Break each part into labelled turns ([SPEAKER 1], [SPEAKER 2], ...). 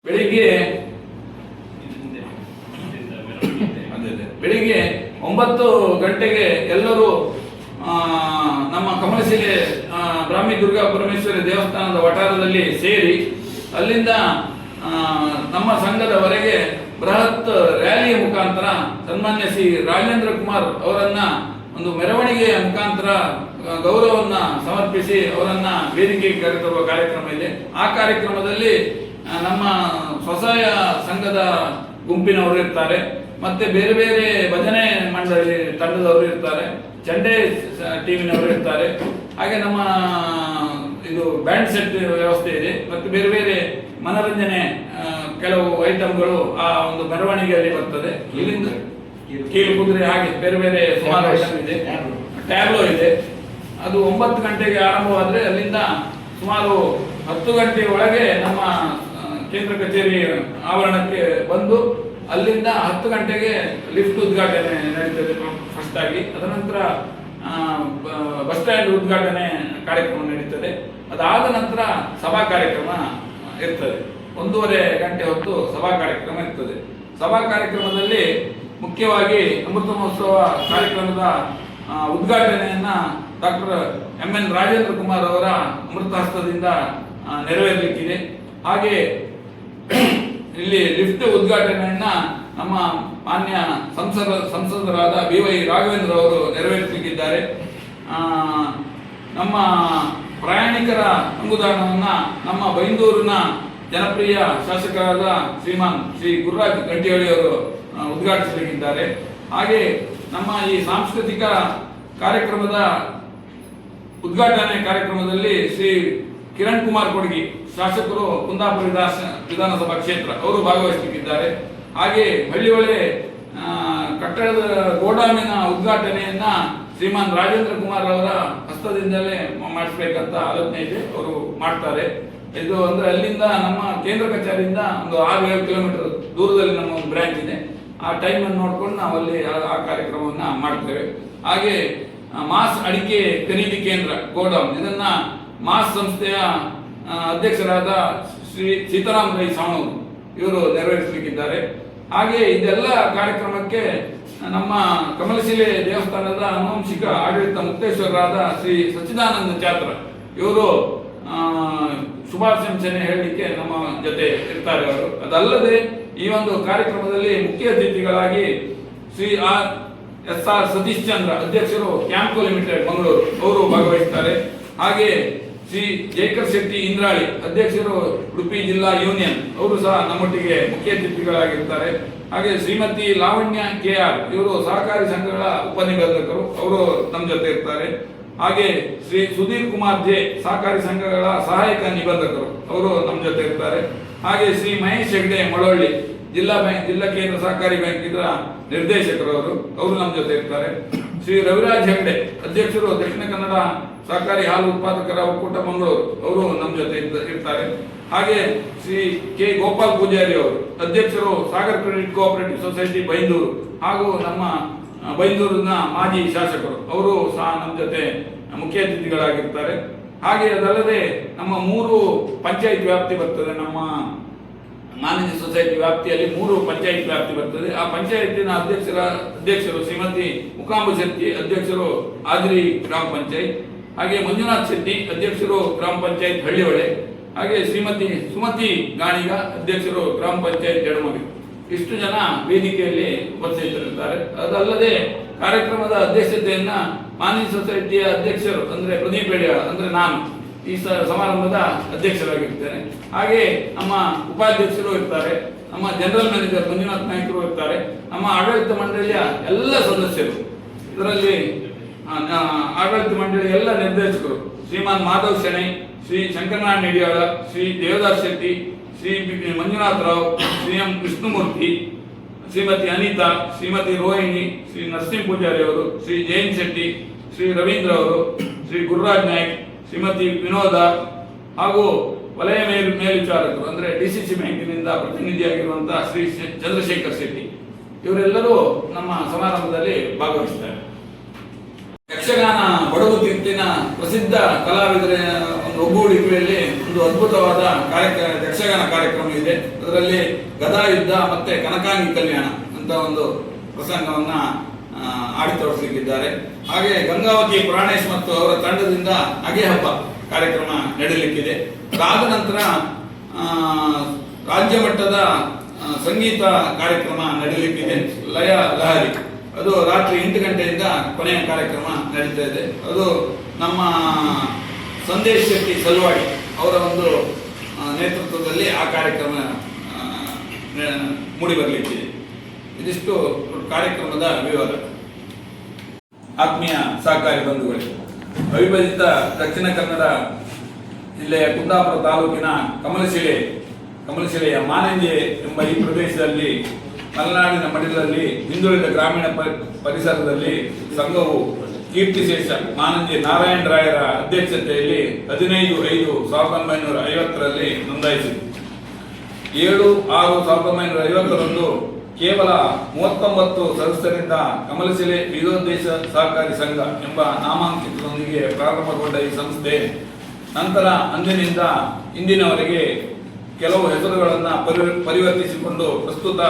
[SPEAKER 1] ಬೆಳಿಗ್ಗೆ 9 ಗಂಟೆಗೆ ಎಲ್ಲರೂ ನಮ್ಮ ಕಮಲಶಿಲೆ ಬ್ರಾಹ್ಮಿ ದುರ್ಗಾ ಪರಮೇಶ್ವರಿ ದೇವಸ್ಥಾನದ ವಠಾರದಲ್ಲಿ ಸೇರಿ ಅಲ್ಲಿಂದ ನಮ್ಮ ಸಂಘದವರೆಗೆ ಬೃಹತ್ ರ್ಯಾಲಿಯ ಮುಖಾಂತರ ಸನ್ಮಾನ್ಯ ಶ್ರೀ ರಾಜೇಂದ್ರ ಕುಮಾರ್ ಅವರನ್ನ ಒಂದು ಮೆರವಣಿಗೆಯ ಮುಖಾಂತರ ಗೌರವವನ್ನ ಸಮರ್ಪಿಸಿ ಅವರನ್ನ ವೇದಿಕೆಗೆ ಕರೆತರುವ ಕಾರ್ಯಕ್ರಮ ಇದೆ. ಆ ಕಾರ್ಯಕ್ರಮದಲ್ಲಿ ನಮ್ಮ ಸ್ವಸಹಾಯ ಸಂಘದ ಗುಂಪಿನವರು ಇರ್ತಾರೆ, ಮತ್ತೆ ಬೇರೆ ಬೇರೆ ಭಜನೆ ಮಂಡಳಿ ತಂಡದವರು ಇರ್ತಾರೆ, ಚಂಡೆ ಟೀಮಿನವರು ಇರ್ತಾರೆ, ಹಾಗೆ ನಮ್ಮ ಇದು ಬ್ಯಾಂಡ್ ಸೆಟ್ ವ್ಯವಸ್ಥೆ ಇದೆ, ಮತ್ತೆ ಬೇರೆ ಬೇರೆ ಮನರಂಜನೆ ಕೆಲವು ಐಟಮ್ಗಳು ಆ ಒಂದು ಮೆರವಣಿಗೆಯಲ್ಲಿ ಬರ್ತದೆ. ಇಲ್ಲಿಂದ ಕೀಲು ಕುದುರೆ ಹಾಗೆ ಬೇರೆ ಬೇರೆ ಸುಮಾರು ಐಟಮ್ ಇದೆ, ಟ್ಯಾಬ್ಲೋ ಇದೆ. ಅದು 9 ಗಂಟೆಗೆ ಆರಂಭವಾದ್ರೆ ಅಲ್ಲಿಂದ ಸುಮಾರು 10 ಗಂಟೆ ಒಳಗೆ ನಮ್ಮ ಕೇಂದ್ರ ಕಚೇರಿ ಆವರಣಕ್ಕೆ ಬಂದು ಅಲ್ಲಿಂದ 10 ಗಂಟೆಗೆ ಲಿಫ್ಟ್ ಉದ್ಘಾಟನೆ ನಡೀತದೆ ಫಸ್ಟ್ ಆಗಿ. ಅದನಂತರ ಬಸ್ ಸ್ಟ್ಯಾಂಡ್ ಉದ್ಘಾಟನೆ ಕಾರ್ಯಕ್ರಮ ನಡೀತದೆ. ಅದಾದ ನಂತರ ಸಭಾ ಕಾರ್ಯಕ್ರಮ ಇರ್ತದೆ. 1.5 ಗಂಟೆ ಹೊತ್ತು ಸಭಾ ಕಾರ್ಯಕ್ರಮ ಇರ್ತದೆ. ಸಭಾ ಕಾರ್ಯಕ್ರಮದಲ್ಲಿ ಮುಖ್ಯವಾಗಿ ಅಮೃತ ಮಹೋತ್ಸವ ಕಾರ್ಯಕ್ರಮದ ಉದ್ಘಾಟನೆಯನ್ನ ಡಾಕ್ಟರ್ ಎಂ.ಎನ್. ರಾಜೇಂದ್ರ ಕುಮಾರ್ ಅವರ ಅಮೃತ ಹಸ್ತದಿಂದ ನೆರವೇರಲಿಕ್ಕಿದೆ. ಹಾಗೆ ಇಲ್ಲಿ ಲಿಫ್ಟ್ ಉದ್ಘಾಟನೆಯನ್ನ ನಮ್ಮ ಮಾನ್ಯ ಸಂಸದರಾದ ಬಿ.ವೈ. ರಾಘವೇಂದ್ರ ಅವರು ನೆರವೇರಿಸಲಿಕ್ಕಿದ್ದಾರೆ. ನಮ್ಮ ಪ್ರಯಾಣಿಕರ ಅಂಗುದಾನವನ್ನ ನಮ್ಮ ಬೈಂದೂರಿನ ಜನಪ್ರಿಯ ಶಾಸಕರಾದ ಶ್ರೀಮಾನ್ ಶ್ರೀ ಗುರುರಾಜ್ ಗಂಟಿಹಳ್ಳಿ ಅವರು ಉದ್ಘಾಟಿಸಲಿಕ್ಕಿದ್ದಾರೆ. ಹಾಗೆ ನಮ್ಮ ಈ ಸಾಂಸ್ಕೃತಿಕ ಕಾರ್ಯಕ್ರಮದ ಉದ್ಘಾಟನೆ ಕಾರ್ಯಕ್ರಮದಲ್ಲಿ ಶ್ರೀ ಕಿರಣ್ ಕುಮಾರ್ ಕೊಡ್ಗಿ ಶಾಸಕರು ಕುಂದಾಪುರ ವಿಧಾನಸಭಾ ಕ್ಷೇತ್ರ ಅವರು ಭಾಗವಹಿಸಲಿಕ್ಕಿದ್ದಾರೆ. ಹಾಗೆ ಹಳ್ಳಿಹೊಳೆ ಕಟ್ಟಡದ ಗೋಡಾಮಿನ ಉದ್ಘಾಟನೆಯನ್ನ ಶ್ರೀಮಾನ್ ರಾಜೇಂದ್ರ ಕುಮಾರ್ ಅವರ ಹಸ್ತದಿಂದಲೇ ಮಾಡಿಸ್ಬೇಕಂತ ಆಲೋಚನೆ ಇದೆ, ಅವರು ಮಾಡ್ತಾರೆ. ಇದು ಅಂದ್ರೆ ಅಲ್ಲಿಂದ ನಮ್ಮ ಕೇಂದ್ರ ಕಚೇರಿಯಿಂದ ಒಂದು 6-7 ಕಿಲೋಮೀಟರ್ ದೂರದಲ್ಲಿ ನಮ್ಮ ಒಂದು ಬ್ರಾಂಚ್ ಇದೆ. ಆ ಟೈಮ್ ಅನ್ನು ನೋಡ್ಕೊಂಡು ನಾವು ಅಲ್ಲಿ ಆ ಕಾರ್ಯಕ್ರಮವನ್ನ ಮಾಡ್ತೇವೆ. ಹಾಗೆ ಮಾಸ್ ಅಡಿಕೆ ಖರೀದಿ ಕೇಂದ್ರ ಗೋಡೌನ್ ಇದನ್ನ ಮಾಸ್ ಸಂಸ್ಥೆಯ ಅಧ್ಯಕ್ಷರಾದ ಶ್ರೀ ಸೀತಾರಾಮ್ ರೈ ಸಾಣೂರು ಇವರು ನೆರವೇರಿಸಲಿಕ್ಕಿದ್ದಾರೆ. ಹಾಗೆ ಇದೆಲ್ಲ ಕಾರ್ಯಕ್ರಮಕ್ಕೆ ನಮ್ಮ ಕಮಲಶಿಲೆ ದೇವಸ್ಥಾನದ ಆನುವಂಶಿಕ ಆಡಳಿತ ಮುಕ್ತೇಶ್ವರರಾದ ಶ್ರೀ ಸಚ್ಚಿದಾನಂದ ಚಾತ್ರ ಇವರು ಶುಭಾಶಂಸನೆ ಹೇಳಲಿಕ್ಕೆ ನಮ್ಮ ಜೊತೆ ಇರ್ತಾರೆ ಅವರು. ಅದಲ್ಲದೆ ಈ ಒಂದು ಕಾರ್ಯಕ್ರಮದಲ್ಲಿ ಮುಖ್ಯ ಅತಿಥಿಗಳಾಗಿ ಶ್ರೀ ಎಸ್.ಆರ್. ಸತೀಶ್ ಚಂದ್ರ ಅಧ್ಯಕ್ಷರು ಕ್ಯಾಂಪ್ಕೋ ಲಿಮಿಟೆಡ್ ಮಂಗಳೂರು ಅವರು ಭಾಗವಹಿಸುತ್ತಾರೆ. ಹಾಗೆ ಶ್ರೀ ಜೈಕರ್ ಶೆಟ್ಟಿ ಇಂದ್ರಾಳಿ ಅಧ್ಯಕ್ಷರು ಉಡುಪಿ ಜಿಲ್ಲಾ ಯೂನಿಯನ್ ಅವರು ಸಹ ನಮ್ಮೊಟ್ಟಿಗೆ ಮುಖ್ಯ ಅತಿಥಿಗಳಾಗಿರ್ತಾರೆ. ಹಾಗೆ ಶ್ರೀಮತಿ ಲಾವಣ್ಯ ಕೆ.ಆರ್. ಇವರು ಸಹಕಾರಿ ಸಂಘಗಳ ಉಪನಿಬಂಧಕರು, ಅವರು ನಮ್ಮ ಜೊತೆ ಇರ್ತಾರೆ. ಹಾಗೆ ಶ್ರೀ ಸುಧೀರ್ ಕುಮಾರ್ ಜೆ ಸಹಕಾರಿ ಸಂಘಗಳ ಸಹಾಯಕ ನಿಬಂಧಕರು, ಅವರು ನಮ್ಮ ಜೊತೆ ಇರ್ತಾರೆ. ಹಾಗೆ ಶ್ರೀ ಮಹೇಶ್ ಹೆಗ್ಡೆ ಮಳವಳ್ಳಿ ಜಿಲ್ಲಾ ಕೇಂದ್ರ ಸಹಕಾರಿ ಬ್ಯಾಂಕ್ ಇದರ ನಿರ್ದೇಶಕರು, ಅವರು ನಮ್ಮ ಜೊತೆ ಇರ್ತಾರೆ. ಶ್ರೀ ರವಿರಾಜ್ ಹೆಗ್ಡೆ ಅಧ್ಯಕ್ಷರು ದಕ್ಷಿಣ ಕನ್ನಡ ಸಹಕಾರಿ ಹಾಲು ಉತ್ಪಾದಕರ ಒಕ್ಕೂಟ ಮಂಗಳೂರು, ಅವರು ನಮ್ಮ ಜೊತೆ ಇರ್ತಾರೆ. ಹಾಗೆ ಶ್ರೀ ಕೆ ಗೋಪಾಲ್ ಪೂಜಾರಿ ಅವರು ಅಧ್ಯಕ್ಷರು Sagar credit cooperative society Byndoor ಹಾಗೂ ನಮ್ಮ ಬೈಂದೂರಿನ ಮಾಜಿ ಶಾಸಕರು, ಅವರು ಸಹ ನಮ್ಮ ಜೊತೆ ಮುಖ್ಯ ಅತಿಥಿಗಳಾಗಿರ್ತಾರೆ. ಹಾಗೆ ಅದಲ್ಲದೆ ನಮ್ಮ 3 ಪಂಚಾಯತ್ ವ್ಯಾಪ್ತಿ ಬರ್ತದೆ. ನಮ್ಮ ಮಾನವ ಸೊಸೈಟಿ ವ್ಯಾಪ್ತಿಯಲ್ಲಿ 3 ಪಂಚಾಯತ್ ವ್ಯಾಪ್ತಿ ಬರ್ತದೆ. ಆ ಪಂಚಾಯತಿನ ಅಧ್ಯಕ್ಷರು ಶ್ರೀಮತಿ ಮುಕಾಂಬ ಶೆಟ್ಟಿ ಅಧ್ಯಕ್ಷರು ಆದ್ರಿ ಗ್ರಾಮ ಪಂಚಾಯತ್, ಹಾಗೆ ಮಂಜುನಾಥ್ ಶೆಟ್ಟಿ ಅಧ್ಯಕ್ಷರು ಗ್ರಾಮ ಪಂಚಾಯತ್ ಹಳ್ಳಿಹೊಳೆ, ಹಾಗೆ ಶ್ರೀಮತಿ ಸುಮತಿ ಗಾಣಿಗ ಅಧ್ಯಕ್ಷರು ಗ್ರಾಮ ಪಂಚಾಯತ್ ಜಡಮಗಿ. ಇಷ್ಟು ಜನ ವೇದಿಕೆಯಲ್ಲಿ ಉಪಸ್ಥಿತರಿರ್ತಾರೆ. ಅದಲ್ಲದೆ ಕಾರ್ಯಕ್ರಮದ ಅಧ್ಯಕ್ಷತೆಯನ್ನ ಮಾನವ ಸೊಸೈಟಿಯ ಅಧ್ಯಕ್ಷರು ಅಂದ್ರೆ ಪ್ರದೀಪ್ ಬೆಳೆಯಾಳ ಅಂದ್ರೆ ನಾನು ಈ ಸಮಾರಂಭದ ಅಧ್ಯಕ್ಷರಾಗಿರ್ತೇನೆ. ಹಾಗೆ ನಮ್ಮ ಉಪಾಧ್ಯಕ್ಷರು ಇರ್ತಾರೆ, ನಮ್ಮ ಜನರಲ್ ಮ್ಯಾನೇಜರ್ ಮಂಜುನಾಥ್ ನಾಯ್ಕರು ಇರ್ತಾರೆ, ನಮ್ಮ ಆಡಳಿತ ಮಂಡಳಿಯ ಎಲ್ಲ ಸದಸ್ಯರು, ಇದರಲ್ಲಿ ಆಡಳಿತ ಮಂಡಳಿಯ ಎಲ್ಲ ನಿರ್ದೇಶಕರು ಶ್ರೀಮಾನ್ ಮಾಧವ್ ಶೆಣೈ, ಶ್ರೀ ಶಂಕರನಾರಾಯಣ ನಿಡಿಯಾಳ, ಶ್ರೀ ದೇವದಾಸ್ ಶೆಟ್ಟಿ, ಶ್ರೀ ಮಂಜುನಾಥ್ ರಾವ್, ಶ್ರೀ ಎಂ ಕೃಷ್ಣಮೂರ್ತಿ, ಶ್ರೀಮತಿ ಅನಿತಾ, ಶ್ರೀಮತಿ ರೋಹಿಣಿ, ಶ್ರೀ ನರಸಿಂಹ ಪೂಜಾರಿ ಅವರು, ಶ್ರೀ ಜೈನ್ ಶೆಟ್ಟಿ, ಶ್ರೀ ರವೀಂದ್ರ ಅವರು, ಶ್ರೀ ಗುರುರಾಜ್ ನಾಯ್ಕ್, ಶ್ರೀಮತಿ ವಿನೋದ ಹಾಗೂ ವಲಯ ಮೇಲ್ವಿಚಾರಕರು ಅಂದ್ರೆ ಡಿಸಿಸಿ ಬ್ಯಾಂಕಿನಿಂದ ಪ್ರತಿನಿಧಿಯಾಗಿರುವಂತಹ ಶ್ರೀ ಚಂದ್ರಶೇಖರ್ ಶೆಟ್ಟಿ, ಇವರೆಲ್ಲರೂ ನಮ್ಮ ಸಮಾರಂಭದಲ್ಲಿ ಭಾಗವಹಿಸುತ್ತಾರೆ. ಯಕ್ಷಗಾನ ಬಡಗು ತಿಟ್ಟಿನ ಪ್ರಸಿದ್ಧ ಕಲಾವಿದರ ಒಂದು ಒಗ್ಗೂಡಿಕೆಯಲ್ಲಿ ಒಂದು ಅದ್ಭುತವಾದ ಯಕ್ಷಗಾನ ಕಾರ್ಯಕ್ರಮ ಇದೆ. ಅದರಲ್ಲಿ ಗದಾ ಯುದ್ಧ ಮತ್ತೆ ಕನಕಾಂಗಿ ಕಲ್ಯಾಣ ಅಂತ ಒಂದು ಪ್ರಸಂಗವನ್ನ ಆಡಿ ತೋರಿಸಲಿಕ್ಕಿದ್ದಾರೆ. ಹಾಗೆ ಗಂಗಾವತಿ ಪ್ರಾಣೇಶ್ ಮತ್ತು ಅವರ ತಂಡದಿಂದ ಅಗೆ ಹಬ್ಬ ಕಾರ್ಯಕ್ರಮ ನಡೆಯಲಿಕ್ಕಿದೆ. ಅದಾದ ನಂತರ ರಾಜ್ಯ ಮಟ್ಟದ ಸಂಗೀತ ಕಾರ್ಯಕ್ರಮ ನಡೆಯಲಿಕ್ಕಿದೆ. ಲಯ ಲಹರಿ ಅದು ರಾತ್ರಿ 8 ಗಂಟೆಯಿಂದ ಕೊನೆಯ ಕಾರ್ಯಕ್ರಮ ನಡೀತಾ ಇದೆ. ಅದು ನಮ್ಮ ಸಂದೇಶ್ ಶೆಟ್ಟಿ ಸಲುವಾಡಿ ಅವರ ಒಂದು ನೇತೃತ್ವದಲ್ಲಿ ಆ ಕಾರ್ಯಕ್ರಮ ಮೂಡಿ ಬರಲಿಕ್ಕಿದೆ. ಇದಿಷ್ಟು ಕಾರ್ಯಕ್ರಮದ ವಿವರ. ಆತ್ಮೀಯ ಸಹಕಾರಿ ಬಂಧುಗಳೇ, ಅವಿಭಜಿತ ದಕ್ಷಿಣ ಕನ್ನಡ ಜಿಲ್ಲೆಯ ಕುಂದಾಪುರ ತಾಲೂಕಿನ ಕಮಲಶಿಲೆಯ ಮಾನಂಜೆ ಎಂಬ ಈ ಪ್ರದೇಶದಲ್ಲಿ ಮಲೆನಾಡಿನ ಮಡಿಲಲ್ಲಿ ಹಿಂದುಳಿದ ಗ್ರಾಮೀಣ ಪರಿಸರದಲ್ಲಿ ಸಂಘವು ಕೀರ್ತಿಶೇಷ ಮಾನಂಜೆ ನಾರಾಯಣ ರಾಯರ ಅಧ್ಯಕ್ಷತೆಯಲ್ಲಿ 15/5/1950ರಲ್ಲಿ ನೋಂದಾಯಿಸಿತು. 7/6/1950ರಂದು ಕೇವಲ 39 ಸದಸ್ಯರಿಂದ ಕಮಲಶಿಲೆ ವಿವಿಧೋದ್ದೇಶ ಸಹಕಾರಿ ಸಂಘ ಎಂಬ ನಾಮಾಂಕಿತದೊಂದಿಗೆ ಪ್ರಾರಂಭಗೊಂಡ ಈ ಸಂಸ್ಥೆ ನಂತರ ಅಂದಿನಿಂದ ಇಂದಿನವರೆಗೆ ಕೆಲವು ಹೆಸರುಗಳನ್ನು ಪರಿವರ್ತಿಸಿಕೊಂಡು ಪ್ರಸ್ತುತ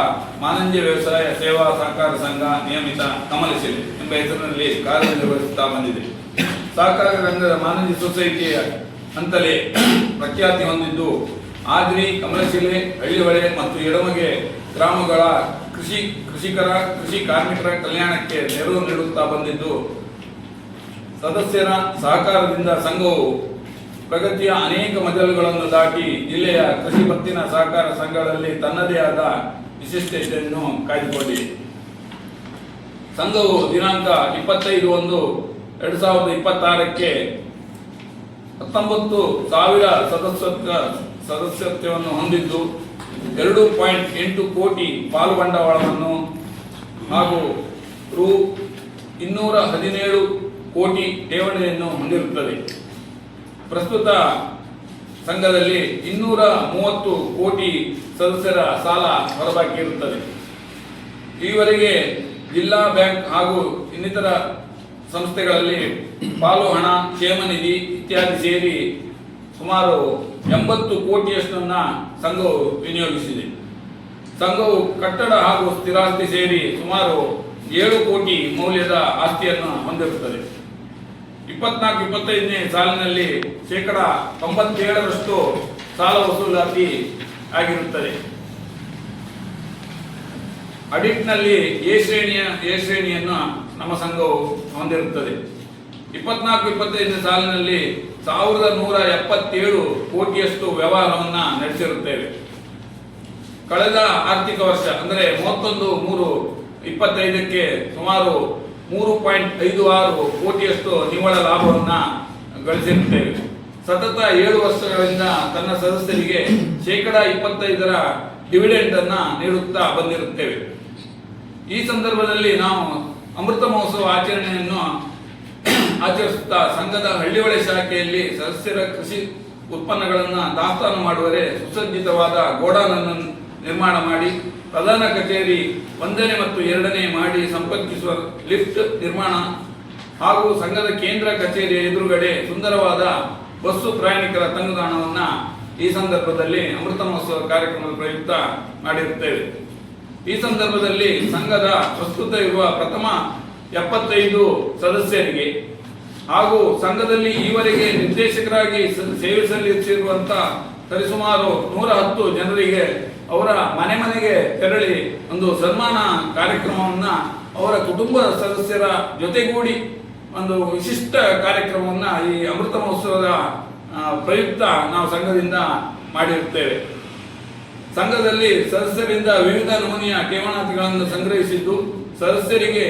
[SPEAKER 1] ಮಾನಂಜೆ ವ್ಯವಸಾಯ ಸೇವಾ ಸಹಕಾರ ಸಂಘ ನಿಯಮಿತ ಕಮಲಶಿಲೆ ಎಂಬ ಹೆಸರಿನಲ್ಲಿ ಕಾರ್ಯನಿರ್ವಹಿಸುತ್ತಾ ಬಂದಿದೆ. ಸಹಕಾರ ರಂಗದ ಮಾನಂಜೆ ಸೊಸೈಟಿಯ ಅಂತಲೇ ಪ್ರಖ್ಯಾತಿ ಹೊಂದಿದ್ದು ಆದ್ರಿ, ಕಮಲಶಿಲೆ, ಹಳ್ಳಿಹೊಳೆ ಮತ್ತು ಎಡಮಗೆ ಗ್ರಾಮಗಳ ಕೃಷಿ ಕಾರ್ಮಿಕರ ಕಲ್ಯಾಣಕ್ಕೆ ನೆರವು ನೀಡುತ್ತಾ ಬಂದಿದ್ದು, ಸದಸ್ಯರ ಸಹಕಾರದಿಂದ ಸಂಘವು ಪ್ರಗತಿಯ ಅನೇಕ ಮಜಲುಗಳನ್ನು ದಾಟಿ ಜಿಲ್ಲೆಯ ಕೃಷಿ ಪತ್ತಿನ ಸಹಕಾರ ಸಂಘಗಳಲ್ಲಿ ತನ್ನದೇ ಆದ ವಿಶಿಷ್ಟತೆಯನ್ನು ಕಾಯ್ದುಕೊಂಡಿದೆ. ಸಂಘವು ದಿನಾಂಕ 25/1/2026ಕ್ಕೆ 19,000 ಸದಸ್ಯತ್ವವನ್ನು ಹೊಂದಿದ್ದು 2.8 ಕೋಟಿ ಪಾಲು ಬಂಡವಾಳವನ್ನು ಹಾಗೂ ರೂ. 217 ಕೋಟಿ ಠೇವಣಿಯನ್ನು ಹೊಂದಿರುತ್ತದೆ. ಪ್ರಸ್ತುತ ಸಂಘದಲ್ಲಿ 230 ಕೋಟಿ ಸದಸ್ಯರ ಸಾಲ ಹೊರಬಾಕಿ ಇರುತ್ತದೆ. ಈವರೆಗೆ ಜಿಲ್ಲಾ ಬ್ಯಾಂಕ್ ಹಾಗೂ ಇನ್ನಿತರ ಸಂಸ್ಥೆಗಳಲ್ಲಿ ಪಾಲು ಹಣ, ಕ್ಷೇಮ ನಿಧಿ ಇತ್ಯಾದಿ ಸೇರಿ ಸುಮಾರು 80 ಕೋಟಿಯಷ್ಟನ್ನ ಸಂಘವು ವಿನಿಯೋಗಿಸಿದೆ. ಸಂಘವು ಕಟ್ಟಡ ಹಾಗೂ ಸ್ಥಿರಾಸ್ತಿ ಸೇರಿ ಸುಮಾರು 7 ಕೋಟಿ ಮೌಲ್ಯದ ಆಸ್ತಿಯನ್ನು ಹೊಂದಿರುತ್ತದೆ. 24-25ನೇ ಸಾಲಿನಲ್ಲಿ 97% ಸಾಲ ವಸೂಲಾತಿ ಆಗಿರುತ್ತದೆ. ಆಡಿಟ್ನಲ್ಲಿ ಎ ಶ್ರೇಣಿಯನ್ನು ನಮ್ಮ ಸಂಘವು ಹೊಂದಿರುತ್ತದೆ. 24-25ನೇ ಸಾಲಿನಲ್ಲಿ 1,177 ಕೋಟಿಯಷ್ಟು ವ್ಯವಹಾರವನ್ನು ನಡೆಸಿರುತ್ತೇವೆ. ಕಳೆದ ಆರ್ಥಿಕ ವರ್ಷ ಅಂದರೆ 31/3/25ಕ್ಕೆ ಸುಮಾರು 3.56 ಕೋಟಿಯಷ್ಟು ನಿವ್ವಳ ಲಾಭವನ್ನು ಗಳಿಸಿರುತ್ತೇವೆ. ಸತತ 7 ವರ್ಷಗಳಿಂದ ತನ್ನ ಸದಸ್ಯರಿಗೆ 25% ಡಿವಿಡೆಂಡ್ ಅನ್ನ ನೀಡುತ್ತಾ ಬಂದಿರುತ್ತೇವೆ. ಈ ಸಂದರ್ಭದಲ್ಲಿ ನಾವು ಅಮೃತ ಮಹೋತ್ಸವ ಆಚರಣೆಯನ್ನು ಆಚರಿಸುತ್ತಾ ಸಂಘದ ಹಳ್ಳಿಹೊಳೆ ಶಾಖೆಯಲ್ಲಿ ಸದಸ್ಯರ ಕೃಷಿ ಉತ್ಪನ್ನಗಳನ್ನು ದಾಸ್ತಾನು ಮಾಡುವರೆ ಸುಸಜ್ಜಿತವಾದ ಗೋಡಾನ್ ಅನ್ನು ನಿರ್ಮಾಣ ಮಾಡಿ, ಪ್ರಧಾನ ಕಚೇರಿ 1ನೇ ಮತ್ತು 2ನೇ ಮಾಡಿ ಸಂಪರ್ಕಿಸುವ ಲಿಫ್ಟ್ ನಿರ್ಮಾಣ ಹಾಗೂ ಸಂಘದ ಕೇಂದ್ರ ಕಚೇರಿಯ ಎದುರುಗಡೆ ಸುಂದರವಾದ ಬಸ್ಸು ಪ್ರಯಾಣಿಕರ ತಂಗುದಾಣವನ್ನು ಈ ಸಂದರ್ಭದಲ್ಲಿ ಅಮೃತ ಮಹೋತ್ಸವ ಕಾರ್ಯಕ್ರಮದ ಪ್ರಯುಕ್ತ ಮಾಡಿರುತ್ತೇವೆ. ಈ ಸಂದರ್ಭದಲ್ಲಿ ಸಂಘದ ಪ್ರಸ್ತುತ ಇರುವ ಪ್ರಥಮ 75 ಸದಸ್ಯರಿಗೆ ಹಾಗೂ ಸಂಘದಲ್ಲಿ ಈವರೆಗೆ ನಿರ್ದೇಶಕರಾಗಿ ಸೇವೆ ಸಲ್ಲಿಸಿರುವಂತಹ ಸರಿಸುಮಾರು 110 ಜನರಿಗೆ ಅವರ ಮನೆಗೆ ತೆರಳಿ ಒಂದು ಸನ್ಮಾನ ಕಾರ್ಯಕ್ರಮವನ್ನ ಅವರ ಕುಟುಂಬದ ಸದಸ್ಯರ ಜೊತೆಗೂಡಿ ಒಂದು ವಿಶಿಷ್ಟ ಕಾರ್ಯಕ್ರಮವನ್ನ ಈ ಅಮೃತ ಮಹೋತ್ಸವದ ಪ್ರಯುಕ್ತ ನಾವು ಸಂಘದಿಂದ ಮಾಡಿರುತ್ತೇವೆ. ಸಂಘದಲ್ಲಿ ಸದಸ್ಯರಿಂದ ವಿವಿಧ ನಮೂನೆಯ ಠೇವಣಾತಿಗಳನ್ನು ಸಂಗ್ರಹಿಸಿದ್ದು ಸದಸ್ಯರಿಗೆ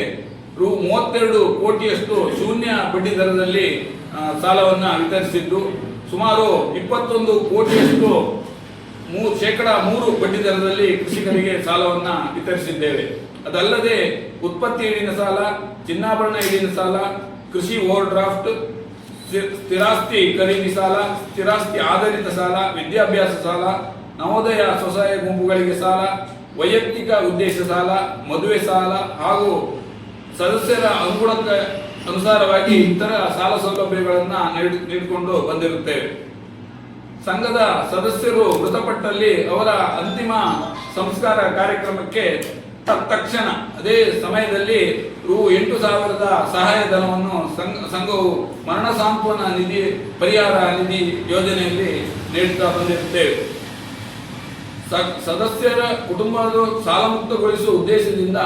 [SPEAKER 1] ರೂ. 32 ಕೋಟಿಯಷ್ಟು ಶೂನ್ಯ ಬಡ್ಡಿ ದರದಲ್ಲಿ ಸಾಲವನ್ನು ವಿತರಿಸಿದ್ದು, ಸುಮಾರು 21 ಕೋಟಿಯಷ್ಟು 3% ಬಡ್ಡಿ ದರದಲ್ಲಿ ಕೃಷಿಕರಿಗೆ ಸಾಲವನ್ನು ವಿತರಿಸಿದ್ದೇವೆ. ಅದಲ್ಲದೆ ಉತ್ಪತ್ತಿ ಈಡಿನ ಸಾಲ, ಚಿನ್ನಾಭರಣ ಈಡಿನ ಸಾಲ, ಕೃಷಿ ಓವರ್ ಡ್ರಾಫ್ಟ್, ಸ್ಥಿರಾಸ್ತಿ ಖರೀದಿ ಸಾಲ, ಸ್ಥಿರಾಸ್ತಿ ಆಧಾರಿತ ಸಾಲ, ವಿದ್ಯಾಭ್ಯಾಸ ಸಾಲ, ನವೋದಯ ಸ್ವಸಹಾಯ ಗುಂಪುಗಳಿಗೆ ಸಾಲ, ವೈಯಕ್ತಿಕ ಉದ್ದೇಶ ಸಾಲ, ಮದುವೆ ಸಾಲ ಹಾಗೂ ಸದಸ್ಯರ ಅನುಗುಣಕ್ಕೆ ಅನುಸಾರವಾಗಿ ಇತರ ಸಾಲ ಸೌಲಭ್ಯಗಳನ್ನು ನೀಡಿಕೊಂಡು ಬಂದಿರುತ್ತೇವೆ. ಸಂಘದ ಸದಸ್ಯರು ಮೃತಪಟ್ಟಲ್ಲಿ ಅವರ ಅಂತಿಮ ಸಂಸ್ಕಾರ ಕಾರ್ಯಕ್ರಮಕ್ಕೆ ತಕ್ಷಣ ಅದೇ ಸಮಯದಲ್ಲಿ ರು 8,000 ಸಹಾಯಧನವನ್ನು ಸಂಘವು ಮರಣ ಸಾಂತ್ವನ ನಿಧಿ ಪರಿಹಾರ ನಿಧಿ ಯೋಜನೆಯಲ್ಲಿ ನೀಡುತ್ತಾ ಬಂದಿರುತ್ತೇವೆ. ಸದಸ್ಯರ ಕುಟುಂಬದ ಸಾಲಮುಕ್ತಗೊಳಿಸುವ ಉದ್ದೇಶದಿಂದ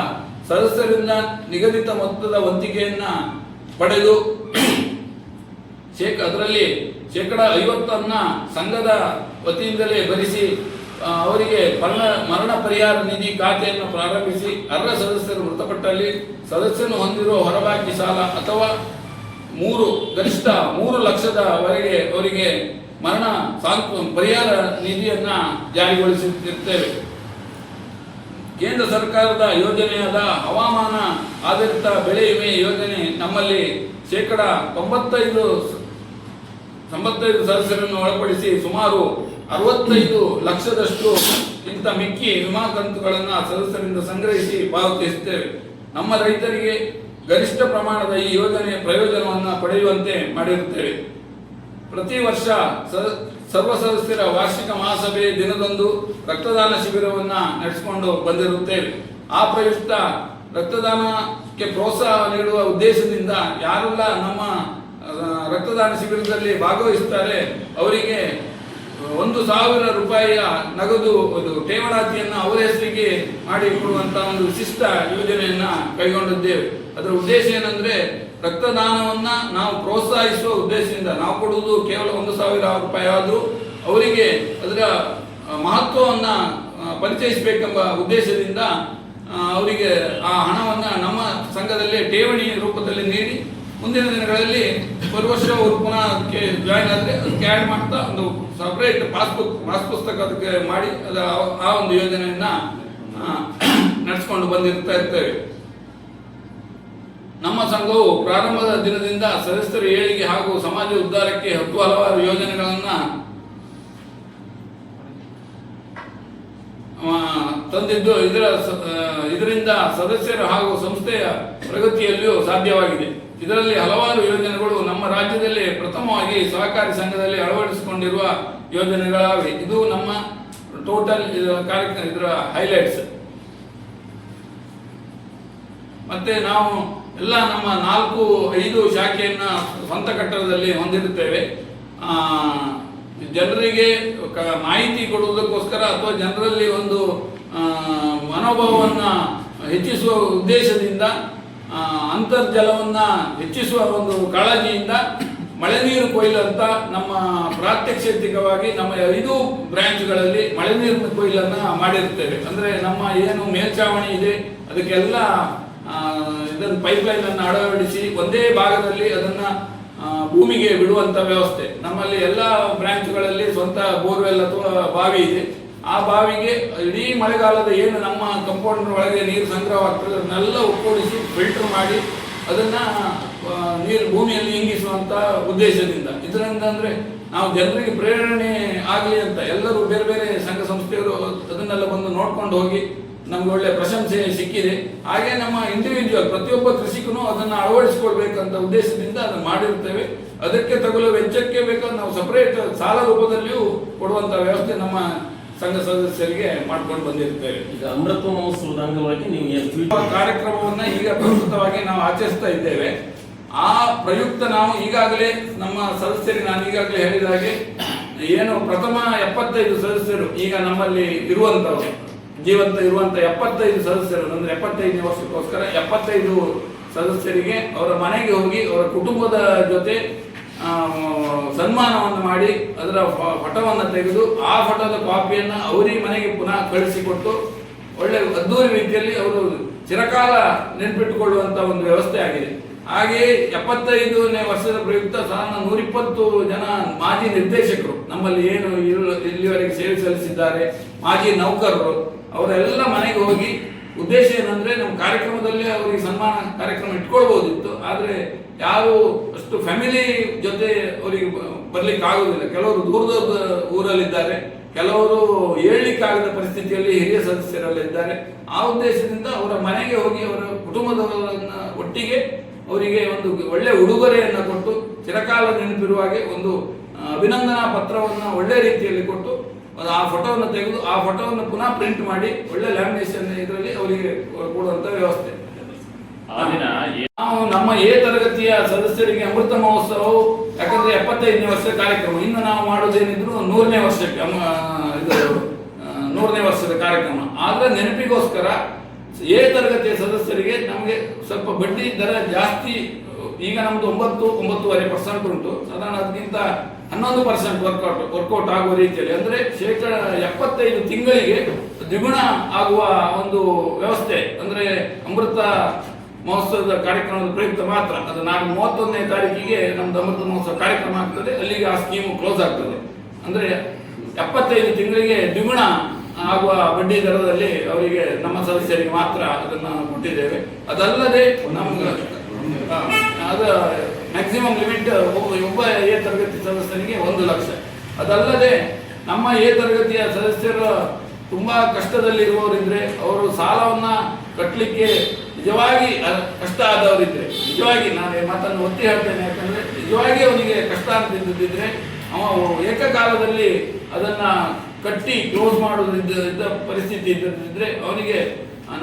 [SPEAKER 1] ಸದಸ್ಯರಿಂದ ನಿಗದಿತ ಮೊತ್ತದ ವಂತಿಗೆಯನ್ನ ಪಡೆದು ಅದರಲ್ಲಿ 50% ಸಂಘದ ವತಿಯಿಂದಲೇ ಭರಿಸಿ ಅವರಿಗೆ ಮರಣ ಪರಿಹಾರ ನಿಧಿ ಖಾತೆಯನ್ನು ಪ್ರಾರಂಭಿಸಿ ಅರ್ಹ ಸದಸ್ಯರು ಮೃತಪಟ್ಟಲ್ಲಿ ಸದಸ್ಯನು ಹೊಂದಿರುವ ಹೊರಬಾಕಿ ಸಾಲ ಅಥವಾ ಗರಿಷ್ಠ 3 ಲಕ್ಷದವರೆಗೆ ಅವರಿಗೆ ಮರಣ ಪರಿಹಾರ ನಿಧಿಯನ್ನ ಜಾರಿಗೊಳಿಸುತ್ತಿರುತ್ತೇವೆ. ಕೇಂದ್ರ ಸರ್ಕಾರದ ಯೋಜನೆಯಾದ ಹವಾಮಾನ ಆಧಾರಿತ ಬೆಳೆ ವಿಮೆ ಯೋಜನೆ ನಮ್ಮಲ್ಲಿ 95 ಸದಸ್ಯರನ್ನು ಒಳಪಡಿಸಿ ಸುಮಾರು 65 ಲಕ್ಷದಷ್ಟು ಇಂಥ ಮಿಕ್ಕಿ ವಿಮಾ ಕಂತುಗಳನ್ನು ಸದಸ್ಯರಿಂದ ಸಂಗ್ರಹಿಸಿ ಪಾವತಿಸುತ್ತೇವೆ. ನಮ್ಮ ರೈತರಿಗೆ ಗರಿಷ್ಠ ಪ್ರಮಾಣದ ಈ ಯೋಜನೆಯ ಪ್ರಯೋಜನವನ್ನು ಪಡೆಯುವಂತೆ ಮಾಡಿರುತ್ತೇವೆ. ಪ್ರತಿ ವರ್ಷ ಸರ್ವ ಸದಸ್ಯರ ವಾರ್ಷಿಕ ಮಹಾಸಭೆ ದಿನದಂದು ರಕ್ತದಾನ ಶಿಬಿರವನ್ನು ನಡೆಸಿಕೊಂಡು ಬಂದಿರುತ್ತೇವೆ. ಆ ಪ್ರಯುಕ್ತ ರಕ್ತದಾನಕ್ಕೆ ಪ್ರೋತ್ಸಾಹ ನೀಡುವ ಉದ್ದೇಶದಿಂದ ಯಾರೆಲ್ಲ ನಮ್ಮ ರಕ್ತದಾನ ಶಿಬಿರದಲ್ಲಿ ಭಾಗವಹಿಸುತ್ತಾರೆ ಅವರಿಗೆ 1,000 ರೂಪಾಯಿಯ ನಗದು ಠೇವಣಾತಿಯನ್ನು ಅವರ ಹೆಸರಿಗೆ ಮಾಡಿ ಕೊಡುವಂತಹ ಒಂದು ವಿಶಿಷ್ಟ ಯೋಜನೆಯನ್ನ ಕೈಗೊಂಡಿದ್ದೇವೆ. ಅದರ ಉದ್ದೇಶ ಏನಂದ್ರೆ ರಕ್ತದಾನವನ್ನ ನಾವು ಪ್ರೋತ್ಸಾಹಿಸುವ ಉದ್ದೇಶದಿಂದ ನಾವು ಕೊಡುವುದು ಕೇವಲ 1,000 ರೂಪಾಯಿ ಆದರೂ ಅವರಿಗೆ ಅದರ ಮಹತ್ವವನ್ನ ಪರಿಚಯಿಸಬೇಕೆಂಬ ಉದ್ದೇಶದಿಂದ ಅವರಿಗೆ ಆ ಹಣವನ್ನು ನಮ್ಮ ಸಂಘದಲ್ಲಿ ಠೇವಣಿ ರೂಪದಲ್ಲಿ ನೀಡಿ ಮುಂದಿನ ದಿನಗಳಲ್ಲಿ ವರ್ಷ ಅವರು ಪುನಃ ಅದಕ್ಕೆ ಜಾಯಿನ್ ಆದರೆ ಅದಕ್ಕೆ ಆ್ಯಡ್ ಮಾಡ್ತಾ ಒಂದು ಸಪರೇಟ್ ಪಾಸ್ ಪುಸ್ತಕ ಅದಕ್ಕೆ ಮಾಡಿ ಆ ಒಂದು ಯೋಜನೆಯನ್ನ ನಡೆಸಿಕೊಂಡು ಬಂದಿರ್ತಾ ಇರ್ತೇವೆ. ನಮ್ಮ ಸಂಘವು ಪ್ರಾರಂಭದ ದಿನದಿಂದ ಸದಸ್ಯರ ಏಳಿಗೆ ಹಾಗೂ ಸಮಾಜ ಉದ್ಧಾರಕ್ಕೆ ಹಲವಾರು ಯೋಜನೆಗಳನ್ನ ತಂದಿದ್ದು ಇದರಿಂದ ಸದಸ್ಯರು ಹಾಗೂ ಸಂಸ್ಥೆಯ ಪ್ರಗತಿಯಲ್ಲಿಯೂ ಸಾಧ್ಯವಾಗಿದೆ. ಇದರಲ್ಲಿ ಹಲವಾರು ಯೋಜನೆಗಳು ನಮ್ಮ ರಾಜ್ಯದಲ್ಲಿ ಪ್ರಥಮವಾಗಿ ಸಹಕಾರಿ ಸಂಘದಲ್ಲಿ ಅಳವಡಿಸಿಕೊಂಡಿರುವ ಯೋಜನೆಗಳಾಗಿವೆ. ಇದು ನಮ್ಮ ಟೋಟಲ್ ಕಾರ್ಯಕ್ರಮ ಇದರ ಹೈಲೈಟ್ಸ್. ಮತ್ತೆ ನಾವು ಎಲ್ಲ ನಮ್ಮ 4-5 ಶಾಖೆಯನ್ನ ಸ್ವಂತ ಕಟ್ಟಡದಲ್ಲಿ ಹೊಂದಿರುತ್ತೇವೆ. ಜನರಿಗೆ ಮಾಹಿತಿ ಕೊಡುವುದಕ್ಕೋಸ್ಕರ ಅಥವಾ ಜನರಲ್ಲಿ ಒಂದು ಮನೋಭಾವವನ್ನ ಹೆಚ್ಚಿಸುವ ಉದ್ದೇಶದಿಂದ ಅಂತರ್ಜಲವನ್ನ ಹೆಚ್ಚಿಸುವ ಒಂದು ಕಾಳಜಿಯಿಂದ ಮಳೆ ನೀರು ಕೊಯ್ಲು ಅಂತ ನಮ್ಮ ಪ್ರಾತ್ಯಕ್ಷಿಕವಾಗಿ ನಮ್ಮ 5 ಬ್ರಾಂಚ್ಗಳಲ್ಲಿ ಮಳೆ ನೀರಿನ ಕೊಯ್ಲನ್ನ ಮಾಡಿರ್ತೇವೆ. ಅಂದ್ರೆ ನಮ್ಮ ಏನು ಮೇಲ್ಛಾವಣಿ ಇದೆ ಅದಕ್ಕೆಲ್ಲ ಇದನ್ನು ಪೈಪ್ಲೈನ್ ಅನ್ನು ಅಳವಡಿಸಿ ಒಂದೇ ಭಾಗದಲ್ಲಿ ಅದನ್ನ ಭೂಮಿಗೆ ಬಿಡುವಂತ ವ್ಯವಸ್ಥೆ. ನಮ್ಮಲ್ಲಿ ಎಲ್ಲ ಬ್ರಾಂಚ್ಗಳಲ್ಲಿ ಸ್ವಂತ ಬೋರ್ವೆಲ್ ಅಥವಾ ಬಾವಿ ಇದೆ. ಆ ಬಾವಿಗೆ ಇಡೀ ಮಳೆಗಾಲದ ಏನು ನಮ್ಮ ಕಂಪೌಂಡ್ ಒಳಗೆ ನೀರು ಸಂಗ್ರಹವಾಗ್ತದೆ ಅದನ್ನೆಲ್ಲ ಒಕ್ಕೂಡಿಸಿ ಫಿಲ್ಟರ್ ಮಾಡಿ ಅದನ್ನ ನೀರು ಭೂಮಿಯಲ್ಲಿ ಇಂಗಿಸುವಂತ ಉದ್ದೇಶದಿಂದ. ಇದರಿಂದ ಅಂದ್ರೆ ನಾವು ಜನರಿಗೆ ಪ್ರೇರಣೆ ಆಗಲಿ ಅಂತ ಎಲ್ಲರೂ ಬೇರೆ ಬೇರೆ ಸಂಘ ಸಂಸ್ಥೆಯವರು ಅದನ್ನೆಲ್ಲ ಬಂದು ನೋಡ್ಕೊಂಡು ಹೋಗಿ ನಮ್ಗೆ ಒಳ್ಳೆ ಪ್ರಶಂಸೆ ಸಿಕ್ಕಿದೆ. ಹಾಗೆ ನಮ್ಮ ಇಂಡಿವಿಜುವಲ್ ಪ್ರತಿಯೊಬ್ಬ ಕೃಷಿಕನು ಅದನ್ನು ಅಳವಡಿಸಿಕೊಳ್ಬೇಕಂತ ಉದ್ದೇಶದಿಂದ ಅದನ್ನು ಮಾಡಿರ್ತೇವೆ. ಅದಕ್ಕೆ ತಗುಲುವ ವೆಚ್ಚಕ್ಕೆ ಬೇಕಾದ್ರೆ ನಾವು ಸಪರೇಟ್ ಸಾಲ ರೂಪದಲ್ಲಿಯೂ ಕೊಡುವಂತ ವ್ಯವಸ್ಥೆ ನಮ್ಮ ಸಂಘ ಸದಸ್ಯರಿಗೆ ಮಾಡ್ಕೊಂಡು ಬಂದಿರ್ತೇವೆ.
[SPEAKER 2] ಈಗ ಅಮೃತ ಮಹೋತ್ಸವದ ಅಂಗವಾಗಿ ನೀವು
[SPEAKER 1] ಕಾರ್ಯಕ್ರಮವನ್ನ ಈಗ ಪ್ರಸ್ತುತವಾಗಿ ನಾವು ಆಚರಿಸ್ತಾ ಇದ್ದೇವೆ. ಆ ಪ್ರಯುಕ್ತ ನಾವು ಈಗಾಗಲೇ ನಮ್ಮ ಸದಸ್ಯರಿಗೆ ನಾನು ಈಗಾಗಲೇ ಹೇಳಿದ ಹಾಗೆ ಏನು ಪ್ರಥಮ 75 ಸದಸ್ಯರು ಈಗ ನಮ್ಮಲ್ಲಿ ಇರುವಂತವರು ಜೀವಂತ ಇರುವಂತ 75 ಸದಸ್ಯರು ಅಂದ್ರೆ 75ನೇ ವರ್ಷಕ್ಕೋಸ್ಕರ 75 ಸದಸ್ಯರಿಗೆ ಅವರ ಮನೆಗೆ ಹೋಗಿ ಅವರ ಕುಟುಂಬದ ಜೊತೆ ಸನ್ಮಾನವನ್ನು ಮಾಡಿ ಅದರ ಫೋಟೋವನ್ನು ತೆಗೆದು ಆ ಫೋಟೋದ ಕಾಪಿಯನ್ನ ಅವರಿಗೆ ಮನೆಗೆ ಪುನಃ ಕಳಿಸಿಕೊಟ್ಟು ಒಳ್ಳೆ ಅದ್ದೂರಿ ರೀತಿಯಲ್ಲಿ ಅವರು ಚಿರಕಾಲ ನೆನಪಿಟ್ಟುಕೊಳ್ಳುವಂತ ಒಂದು ವ್ಯವಸ್ಥೆ ಆಗಿದೆ. ಹಾಗೆಯೇ 75ನೇ ವರ್ಷದ ಪ್ರಯುಕ್ತ 120 ಜನ ಮಾಜಿ ನಿರ್ದೇಶಕರು ನಮ್ಮಲ್ಲಿ ಏನು ಇಲ್ಲಿವರೆಗೆ ಸೇವೆ ಸಲ್ಲಿಸಿದ್ದಾರೆ, ಮಾಜಿ ನೌಕರರು ಅವರೆಲ್ಲ ಮನೆಗೆ ಹೋಗಿ ಉದ್ದೇಶ ಏನಂದ್ರೆ ನಮ್ಮ ಕಾರ್ಯಕ್ರಮದಲ್ಲಿ ಅವರಿಗೆ ಸನ್ಮಾನ ಕಾರ್ಯಕ್ರಮ ಇಟ್ಕೊಳ್ಬಹುದಿತ್ತು. ಆದ್ರೆ ಯಾರು ಅಷ್ಟು ಫ್ಯಾಮಿಲಿ ಜೊತೆ ಅವರಿಗೆ ಬರ್ಲಿಕ್ಕೆ ಆಗುದಿಲ್ಲ. ಕೆಲವರು ದೂರದ ಊರಲ್ಲಿದ್ದಾರೆ, ಕೆಲವರು ಹೇಳಲಿಕ್ಕಾಗದ ಪರಿಸ್ಥಿತಿಯಲ್ಲಿ ಹಿರಿಯ ಸದಸ್ಯರೆಲ್ಲ ಇದ್ದಾರೆ. ಆ ಉದ್ದೇಶದಿಂದ ಅವರ ಮನೆಗೆ ಹೋಗಿ ಅವರ ಕುಟುಂಬದವರನ್ನ ಒಟ್ಟಿಗೆ ಅವರಿಗೆ ಒಂದು ಒಳ್ಳೆ ಉಡುಗೊರೆಯನ್ನು ಕೊಟ್ಟು ಚಿರಕಾಲ ನೆನಪಿರುವ ಹಾಗೆ ಒಂದು ಅಭಿನಂದನಾ ಪತ್ರವನ್ನು ಒಳ್ಳೆ ರೀತಿಯಲ್ಲಿ ಕೊಟ್ಟು ಆ ಫೋಟೋವನ್ನು ತೆಗೆದು ಆ ಫೋಟೋವನ್ನು ಪುನಃ ಪ್ರಿಂಟ್ ಮಾಡಿ ಒಳ್ಳೆ ಲ್ಯಾಮಿನೇಷನ್ ಇದರಲ್ಲಿ ಅವರಿಗೆ ಕೊಡುವಂತ ವ್ಯವಸ್ಥೆ. ನಾವು ನಮ್ಮ ಎ ತರಗತಿಯ ಸದಸ್ಯರಿಗೆ ಅಮೃತ ಮಹೋತ್ಸವವು ಯಾಕಂದ್ರೆ 75ನೇ ವರ್ಷ ಕಾರ್ಯಕ್ರಮ, ಇನ್ನು ನಾವು ಮಾಡೋದೇನಿದ್ರು 100ನೇ ವರ್ಷಕ್ಕೆ 100ನೇ ವರ್ಷದ ಕಾರ್ಯಕ್ರಮ. ಆದ್ರೆ ನೆನಪಿಗೋಸ್ಕರ ಎ ತರಗತಿಯ ಸದಸ್ಯರಿಗೆ ನಮಗೆ ಸ್ವಲ್ಪ ಬಡ್ಡಿ ದರ ಜಾಸ್ತಿ, ಈಗ ನಮ್ದು 9.5% ಉಂಟು, ಸಾಧಾರಣ ಅದಕ್ಕಿಂತ 11% ವರ್ಕೌಟ್ ಆಗುವ ರೀತಿಯಲ್ಲಿ, ಅಂದ್ರೆ 75 ತಿಂಗಳಿಗೆ ದ್ವಿಗುಣ ಆಗುವ ಒಂದು ವ್ಯವಸ್ಥೆ. ಅಂದ್ರೆ ಅಮೃತ ಮಹೋತ್ಸವದ ಕಾರ್ಯಕ್ರಮದ ಪ್ರಯುಕ್ತ ಮಾತ್ರ, ಅದು ನಾನು 31ನೇ ತಾರೀಕಿಗೆ ನಮ್ದು ಅಮೃತ ಮಹೋತ್ಸವ ಕಾರ್ಯಕ್ರಮ ಆಗ್ತದೆ, ಅಲ್ಲಿಗೆ ಆ ಸ್ಕೀಮು ಕ್ಲೋಸ್ ಆಗ್ತದೆ. ಅಂದ್ರೆ 75 ತಿಂಗಳಿಗೆ ದ್ವಿಗುಣ ಆಗುವ ಬಡ್ಡಿ ದರದಲ್ಲಿ ಅವರಿಗೆ ನಮ್ಮ ಸದಸ್ಯರಿಗೆ ಮಾತ್ರ ಅದನ್ನು ಕೊಟ್ಟಿದ್ದೇವೆ. ಅದಲ್ಲದೆ ನಮ್ಗೆ ಅದು ಮ್ಯಾಕ್ಸಿಮಮ್ ಲಿಮಿಟ್ ಒಬ್ಬ ಎ ತರಗತಿ ಸದಸ್ಯನಿಗೆ 1 ಲಕ್ಷ. ಅದಲ್ಲದೆ ನಮ್ಮ ಎ ತರಗತಿಯ ಸದಸ್ಯರು ತುಂಬಾ ಕಷ್ಟದಲ್ಲಿರುವವರಿದ್ರೆ, ಅವರು ಸಾಲವನ್ನ ಕಟ್ಟಲಿಕ್ಕೆ ನಿಜವಾಗಿ ಕಷ್ಟ ಆದವರಿದ್ರೆ, ನಿಜವಾಗಿ ನಾನು ಮಾತನ್ನು ಒತ್ತಿ ಹೇಳ್ತೇನೆ, ಯಾಕಂದ್ರೆ ನಿಜವಾಗಿ ಅವನಿಗೆ ಕಷ್ಟ ಅಂತಿದ್ದಿದ್ರೆ ಅವ ಏಕಕಾಲದಲ್ಲಿ ಅದನ್ನ ಕಟ್ಟಿ ಕ್ಲೋಸ್ ಮಾಡುವುದಿದ್ದ ಪರಿಸ್ಥಿತಿ ಇದ್ದಿದ್ರೆ ಅವನಿಗೆ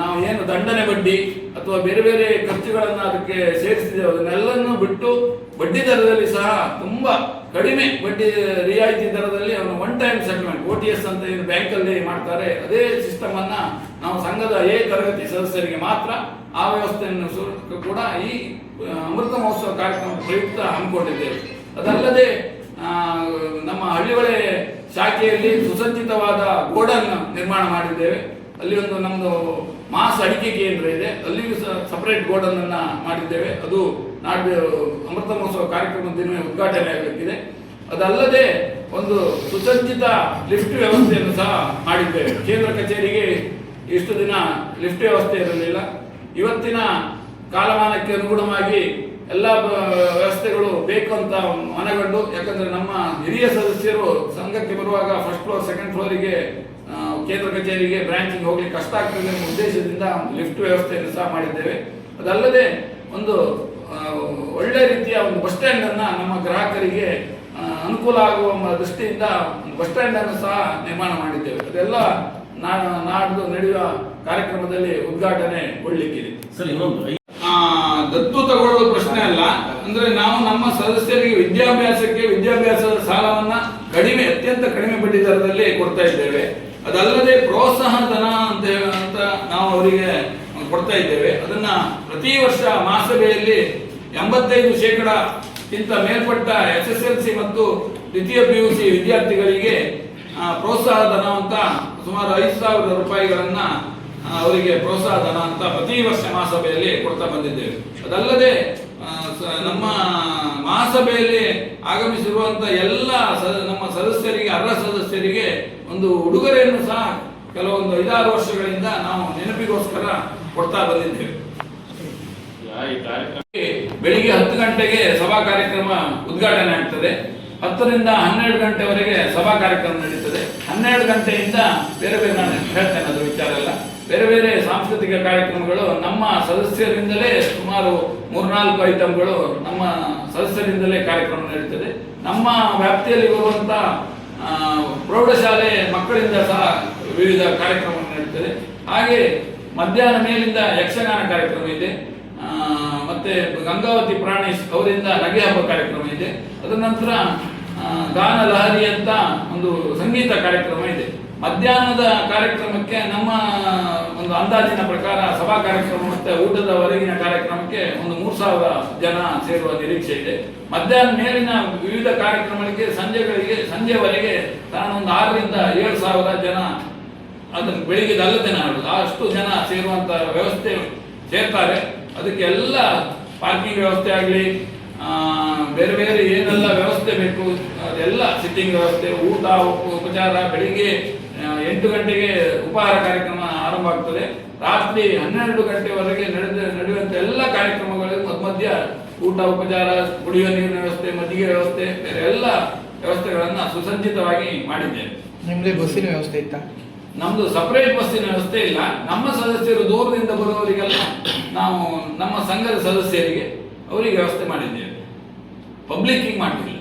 [SPEAKER 1] ನಾವು ಏನು ದಂಡನೆ ಬಡ್ಡಿ ಅಥವಾ ಬೇರೆ ಬೇರೆ ಖರ್ಚುಗಳನ್ನ ಅದಕ್ಕೆ ಸೇರಿಸಿದ್ದೇವೆ ಅದನ್ನೆಲ್ಲನೂ ಬಿಟ್ಟು ಬಡ್ಡಿ ದರದಲ್ಲಿ ಸಹ ತುಂಬಾ ಕಡಿಮೆ ಬಡ್ಡಿ ರಿಯಾಯಿತಿ ದರದಲ್ಲಿ ಅವನು ಒನ್ ಟೈಮ್ ಸೆಟಲ್ಮೆಂಟ್ OTS ಅಂತ ಏನು ಬ್ಯಾಂಕಲ್ಲಿ ಮಾಡ್ತಾರೆ, ಅದೇ ಸಿಸ್ಟಮ್ ಅನ್ನ ನಾವು ಸಂಘದ ಎ ತರಗತಿ ಸದಸ್ಯರಿಗೆ ಮಾತ್ರ ಆ ವ್ಯವಸ್ಥೆಯನ್ನು ಕೂಡ ಈ ಅಮೃತ ಮಹೋತ್ಸವ ಕಾರ್ಯಕ್ರಮದ ಪ್ರಯುಕ್ತ ಹಮ್ಮಿಕೊಂಡಿದ್ದೇವೆ. ಅದಲ್ಲದೆ ನಮ್ಮ ಹಳ್ಳಿಹೊಳೆ ಶಾಖೆಯಲ್ಲಿ ಸುಸಜ್ಜಿತವಾದ ಗೋಡನ್ ನಿರ್ಮಾಣ ಮಾಡಿದ್ದೇವೆ. ಅಲ್ಲಿ ಒಂದು ನಮ್ದು ಮಾಸ್ ಅಡಿಕೆ ಕೇಂದ್ರ ಇದೆ, ಅಲ್ಲಿಯೂ ಸಪರೇಟ್ ಗೋಡನ್ ಅನ್ನ ಮಾಡಿದ್ದೇವೆ. ಅದು ನಾಡ್ದು ಅಮೃತ ಮಹೋತ್ಸವ ಕಾರ್ಯಕ್ರಮದ ದಿನ ಉದ್ಘಾಟನೆ ಆಗಲಿಕ್ಕಿದೆ. ಅದಲ್ಲದೆ ಒಂದು ಸುಸಜ್ಜಿತ ಲಿಫ್ಟ್ ವ್ಯವಸ್ಥೆಯನ್ನು ಸಹ ಮಾಡಿದ್ದೇವೆ. ಕೇಂದ್ರ ಕಚೇರಿಗೆ ಇಷ್ಟು ದಿನ ಲಿಫ್ಟ್ ವ್ಯವಸ್ಥೆ ಇರಲಿಲ್ಲ. ಇವತ್ತಿನ ಕಾಲಮಾನಕ್ಕೆ ಅನುಗುಣವಾಗಿ ಎಲ್ಲ ವ್ಯವಸ್ಥೆಗಳು ಬೇಕು ಅಂತ ಮನಗಂಡು, ಯಾಕಂದ್ರೆ ನಮ್ಮ ಹಿರಿಯ ಸದಸ್ಯರು ಸಂಘಕ್ಕೆ ಬರುವಾಗ ಫಸ್ಟ್ ಫ್ಲೋರ್ ಸೆಕೆಂಡ್ ಫ್ಲೋರಿಗೆ ಕೇಂದ್ರ ಕಚೇರಿಗೆ ಬ್ರಾಂಚಿಗೆ ಹೋಗ್ಲಿಕ್ಕೆ ಕಷ್ಟ ಆಗ್ತದೆ ಎಂಬ ಉದ್ದೇಶದಿಂದ ಲಿಫ್ಟ್ ವ್ಯವಸ್ಥೆಯನ್ನು ಸಹ ಮಾಡಿದ್ದೇವೆ. ಅದಲ್ಲದೆ ಒಂದು ಒಳ್ಳೆ ರೀತಿಯ ಒಂದು ಬಸ್ ಸ್ಟ್ಯಾಂಡ್ ಅನ್ನ ನಮ್ಮ ಗ್ರಾಹಕರಿಗೆ ಅನುಕೂಲ ಆಗುವ ದೃಷ್ಟಿಯಿಂದ ಬಸ್ ಸ್ಟ್ಯಾಂಡ್ ಅನ್ನು ಸಹ ನಿರ್ಮಾಣ ಮಾಡಿದ್ದೇವೆ. ಅದೆಲ್ಲ ನಾಡ್ದು ನಡೆಯುವ ಕಾರ್ಯಕ್ರಮದಲ್ಲಿ ಉದ್ಘಾಟನೆ ಒಳ್ಳಿಕ್ಕಿದೆ.
[SPEAKER 2] ಸರ್, ಇನ್ನೊಂದು
[SPEAKER 1] ದತ್ತು ತಗೊಳ್ಳೋದು ಪ್ರಶ್ನೆ ಅಲ್ಲ. ಅಂದ್ರೆ ನಾವು ನಮ್ಮ ಸದಸ್ಯರಿಗೆ ವಿದ್ಯಾಭ್ಯಾಸದ ಸಾಲವನ್ನ ಅತ್ಯಂತ ಕಡಿಮೆ ಬಡ್ಡಿ ದರದಲ್ಲಿ ಕೊಡ್ತಾ ಇದ್ದೇವೆ. ಅದಲ್ಲದೆ ಪ್ರೋತ್ಸಾಹ ಧನ ಅಂತ ನಾವು ಅವರಿಗೆ ಕೊಡ್ತಾ ಇದ್ದೇವೆ. ಅದನ್ನ ಪ್ರತಿ ವರ್ಷ ಮಾಸಭೆಯಲ್ಲಿ 85% ಮೇಲ್ಪಟ್ಟ SSLC ಮತ್ತು ದ್ವಿತೀಯ PUC ವಿದ್ಯಾರ್ಥಿಗಳಿಗೆ ಪ್ರೋತ್ಸಾಹ ಧನ ಅಂತ ಸುಮಾರು 5,000 ರೂಪಾಯಿಗಳನ್ನ ಅವರಿಗೆ ಪ್ರೋತ್ಸಾಹ ಧನ ಅಂತ ಪ್ರತಿ ವರ್ಷ ಮಹಾಸಭೆಯಲ್ಲಿ ಕೊಡ್ತಾ ಬಂದಿದ್ದೇವೆ. ಅದಲ್ಲದೆ ನಮ್ಮ ಮಹಾಸಭೆಯಲ್ಲಿ ಆಗಮಿಸಿರುವಂತಹ ಎಲ್ಲ ನಮ್ಮ ಸದಸ್ಯರಿಗೆ, ಅರ್ಹ ಸದಸ್ಯರಿಗೆ ಒಂದು ಉಡುಗೊರೆಯನ್ನು ಸಹ ಕೆಲವೊಂದು 5-6 ವರ್ಷಗಳಿಂದ ನಾವು ನೆನಪಿಗೋಸ್ಕರ ಕೊಡ್ತಾ ಬಂದಿದ್ದೇವೆ. ಬೆಳಿಗ್ಗೆ 10 ಗಂಟೆಗೆ ಸಭಾ ಕಾರ್ಯಕ್ರಮ ಉದ್ಘಾಟನೆ ಆಗ್ತದೆ. 10 ರಿಂದ 12 ಗಂಟೆವರೆಗೆ ಸಭಾ ಕಾರ್ಯಕ್ರಮ ನಡೀತದೆ. 12 ಗಂಟೆಯಿಂದ ಬೇರೆ ಬೇರೆ, ನಾನು ಹೇಳ್ತೇನೆ ಅದ್ರ ವಿಚಾರ ಎಲ್ಲ, ಬೇರೆ ಬೇರೆ ಸಾಂಸ್ಕೃತಿಕ ಕಾರ್ಯಕ್ರಮಗಳು ನಮ್ಮ ಸದಸ್ಯರಿಂದಲೇ ಸುಮಾರು 3-4 ಐಟಮ್ಗಳು ನಮ್ಮ ಸದಸ್ಯರಿಂದಲೇ ಕಾರ್ಯಕ್ರಮ ನಡೀತದೆ. ನಮ್ಮ ವ್ಯಾಪ್ತಿಯಲ್ಲಿ ಬರುವಂತ ಪ್ರೌಢಶಾಲೆ ಮಕ್ಕಳಿಂದ ಸಹ ವಿವಿಧ ಕಾರ್ಯಕ್ರಮ ನಡೀತದೆ. ಹಾಗೆ ಮಧ್ಯಾಹ್ನ ಮೇಲಿಂದ ಯಕ್ಷಗಾನ ಕಾರ್ಯಕ್ರಮ ಇದೆ. ಮತ್ತೆ ಗಂಗಾವತಿ ಪ್ರಾಣೇಶ್ ಅವರಿಂದ ನಗೆ ಹಬ್ಬ ಕಾರ್ಯಕ್ರಮ ಇದೆ. ಅದರ ನಂತರ ಗಾನ ಲಹರಿ ಅಂತ ಒಂದು ಸಂಗೀತ ಕಾರ್ಯಕ್ರಮ ಇದೆ. ಮಧ್ಯಾಹ್ನದ ಕಾರ್ಯಕ್ರಮಕ್ಕೆ ನಮ್ಮ ಒಂದು ಅಂದಾಜಿನ ಪ್ರಕಾರ ಸಭಾ ಕಾರ್ಯಕ್ರಮ ಮತ್ತೆ ಊಟದ ಹೊರಗಿನ ಕಾರ್ಯಕ್ರಮಕ್ಕೆ ಒಂದು 3,000 ಜನ ಸೇರುವ ನಿರೀಕ್ಷೆ ಇದೆ. ಮಧ್ಯಾಹ್ನ ಮೇಲಿನ ವಿವಿಧ ಕಾರ್ಯಕ್ರಮಗಳಿಗೆ ಸಂಜೆವರೆಗೆ ಒಂದು 6 ರಿಂದ 7,000 ಜನ ಅದನ್ನು ಬೆಳಿಗ್ಗೆದಲ್ಲದೆ ನಾಡುದು ಅಷ್ಟು ಜನ ಸೇರುವಂತ ವ್ಯವಸ್ಥೆ ಸೇರ್ತಾರೆ. ಅದಕ್ಕೆಲ್ಲ ಪಾರ್ಕಿಂಗ್ ವ್ಯವಸ್ಥೆ ಆಗಲಿ, ಬೇರೆ ಬೇರೆ ಏನೆಲ್ಲ ವ್ಯವಸ್ಥೆ ಬೇಕು ಅದೆಲ್ಲ, ಸಿಟ್ಟಿಂಗ್ ವ್ಯವಸ್ಥೆ, ಊಟ ಉಪಚಾರ, ಬೆಳಿಗ್ಗೆ 8 ಗಂಟೆಗೆ ಉಪಹಾರ ಕಾರ್ಯಕ್ರಮ ಆರಂಭ ಆಗ್ತದೆ. ರಾತ್ರಿ 12 ಗಂಟೆವರೆಗೆ ನಡೆಯುವಂತ ಎಲ್ಲ ಕಾರ್ಯಕ್ರಮಗಳು ಮಧ್ಯ ಊಟ ಉಪಚಾರ, ಕುಡಿಯುವ ನೀರಿನ ವ್ಯವಸ್ಥೆ, ಮಜ್ಜಿಗೆ ವ್ಯವಸ್ಥೆ, ಬೇರೆ ಎಲ್ಲ ವ್ಯವಸ್ಥೆಗಳನ್ನ ಸುಸಜ್ಜಿತವಾಗಿ ಮಾಡಿದ್ದೇವೆ.
[SPEAKER 3] ನಿಮ್ದು ಬಸ್ಸಿನ ವ್ಯವಸ್ಥೆ ಇತ್ತಾ?
[SPEAKER 1] ನಮ್ದು ಸಪರೇಟ್ ಬಸ್ಸಿನ ವ್ಯವಸ್ಥೆ ಇಲ್ಲ. ನಮ್ಮ ಸದಸ್ಯರು ದೂರದಿಂದ ಬರುವವರಿಗೆಲ್ಲ ನಾವು ನಮ್ಮ ಸಂಘದ ಸದಸ್ಯರಿಗೆ ಅವರಿಗೆ ವ್ಯವಸ್ಥೆ ಮಾಡಿದ್ದೇವೆ. ಪಬ್ಲಿಕ್ ಮಾಡಿಲ್ಲ.